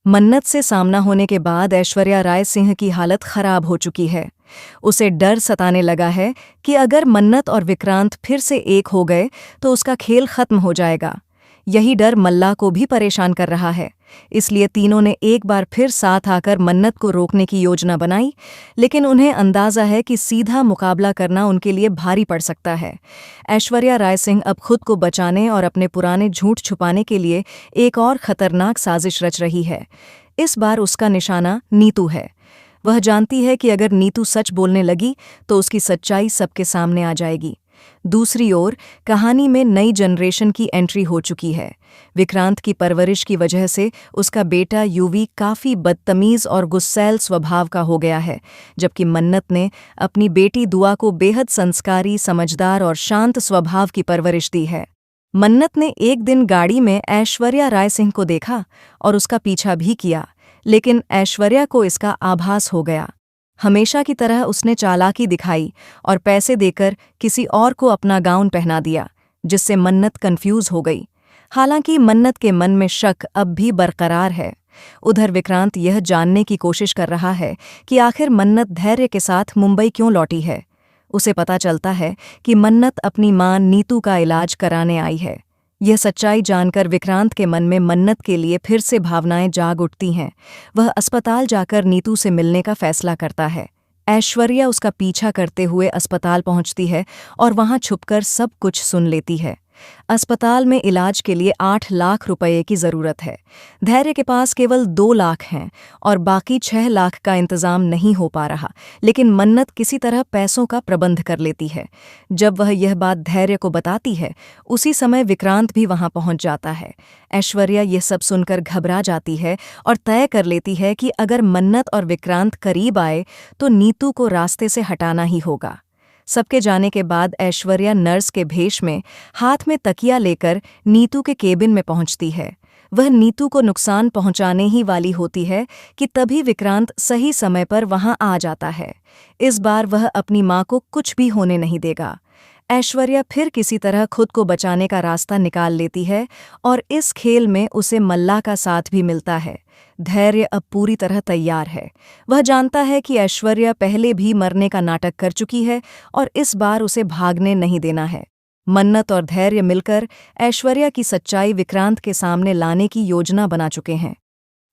मन्नत से सामना होने के बाद ऐश्वर्या राय सिंह की हालत खराब हो चुकी है। उसे डर सताने लगा है कि अगर मन्नत और विक्रांत फिर से एक हो गए तो उसका खेल खत्म हो जाएगा। यही डर मल्ला को भी परेशान कर रहा है। इसलिए तीनों ने एक बार फिर साथ आकर मन्नत को रोकने की योजना बनाई, लेकिन उन्हें अंदाजा है कि सीधा मुकाबला करना उनके लिए भारी पड़ सकता है। ऐश्वर्या राय सिंह अब खुद को बचाने और अपने पुराने झूठ छुपाने के लिए एक और खतरनाक साजिश रच रही है। इस बार उसका निशाना नीतू है। वह जानती है कि अगर नीतू सच बोलने लगी तो उसकी सच्चाई सबके सामने आ जाएगी। दूसरी ओर कहानी में नई जनरेशन की एंट्री हो चुकी है। विक्रांत की परवरिश की वजह से उसका बेटा युवी काफ़ी बदतमीज़ और गुस्सैल स्वभाव का हो गया है, जबकि मन्नत ने अपनी बेटी दुआ को बेहद संस्कारी, समझदार और शांत स्वभाव की परवरिश दी है। मन्नत ने एक दिन गाड़ी में ऐश्वर्या राय सिंह को देखा और उसका पीछा भी किया, लेकिन ऐश्वर्या को इसका आभास हो गया। हमेशा की तरह उसने चालाकी दिखाई और पैसे देकर किसी और को अपना गाउन पहना दिया, जिससे मन्नत कंफ्यूज हो गई। हालांकि मन्नत के मन में शक अब भी बरकरार है। उधर विक्रांत यह जानने की कोशिश कर रहा है कि आखिर मन्नत धैर्य के साथ मुंबई क्यों लौटी है। उसे पता चलता है कि मन्नत अपनी मां नीतू का इलाज कराने आई है। यह सच्चाई जानकर विक्रांत के मन में मन्नत के लिए फिर से भावनाएं जाग उठती हैं। वह अस्पताल जाकर नीतू से मिलने का फैसला करता है। ऐश्वर्या उसका पीछा करते हुए अस्पताल पहुंचती है और वहां छुपकर सब कुछ सुन लेती है। अस्पताल में इलाज के लिए 8 लाख रुपए की जरूरत है। धैर्य के पास केवल 2 लाख हैं और बाकी 6 लाख का इंतजाम नहीं हो पा रहा, लेकिन मन्नत किसी तरह पैसों का प्रबंध कर लेती है। जब वह यह बात धैर्य को बताती है, उसी समय विक्रांत भी वहां पहुंच जाता है। ऐश्वर्या यह सब सुनकर घबरा जाती है और तय कर लेती है कि अगर मन्नत और विक्रांत करीब आए तो नीतू को रास्ते से हटाना ही होगा। सबके जाने के बाद ऐश्वर्या नर्स के भेष में हाथ में तकिया लेकर नीतू के केबिन में पहुंचती है। वह नीतू को नुकसान पहुंचाने ही वाली होती है कि तभी विक्रांत सही समय पर वहां आ जाता है। इस बार वह अपनी मां को कुछ भी होने नहीं देगा। ऐश्वर्या फिर किसी तरह खुद को बचाने का रास्ता निकाल लेती है और इस खेल में उसे मल्ला का साथ भी मिलता है। धैर्य अब पूरी तरह तैयार है। वह जानता है कि ऐश्वर्या पहले भी मरने का नाटक कर चुकी है और इस बार उसे भागने नहीं देना है। मन्नत और धैर्य मिलकर ऐश्वर्या की सच्चाई विक्रांत के सामने लाने की योजना बना चुके हैं।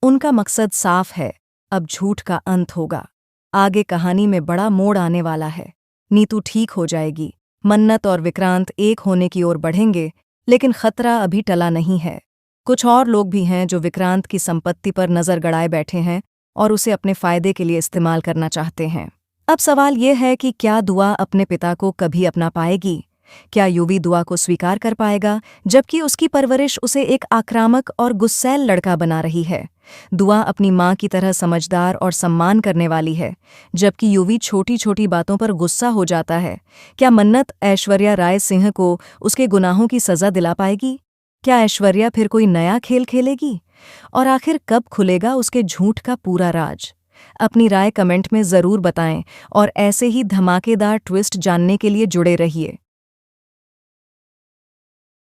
उनका मकसद साफ है, अब झूठ का अंत होगा। आगे कहानी में बड़ा मोड़ आने वाला है। नीतू ठीक हो जाएगी, मन्नत और विक्रांत एक होने की ओर बढ़ेंगे, लेकिन खतरा अभी टला नहीं है। कुछ और लोग भी हैं जो विक्रांत की संपत्ति पर नजर गड़ाए बैठे हैं और उसे अपने फायदे के लिए इस्तेमाल करना चाहते हैं। अब सवाल यह है कि क्या दुआ अपने पिता को कभी अपना पाएगी? क्या युवी दुआ को स्वीकार कर पाएगा, जबकि उसकी परवरिश उसे एक आक्रामक और गुस्सैल लड़का बना रही है? दुआ अपनी मां की तरह समझदार और सम्मान करने वाली है, जबकि युवी छोटी छोटी बातों पर गुस्सा हो जाता है। क्या मन्नत ऐश्वर्या राय सिंह को उसके गुनाहों की सजा दिला पाएगी? क्या ऐश्वर्या फिर कोई नया खेल खेलेगी? और आखिर कब खुलेगा उसके झूठ का पूरा राज? अपनी राय कमेंट में ज़रूर बताएं और ऐसे ही धमाकेदार ट्विस्ट जानने के लिए जुड़े रहिए।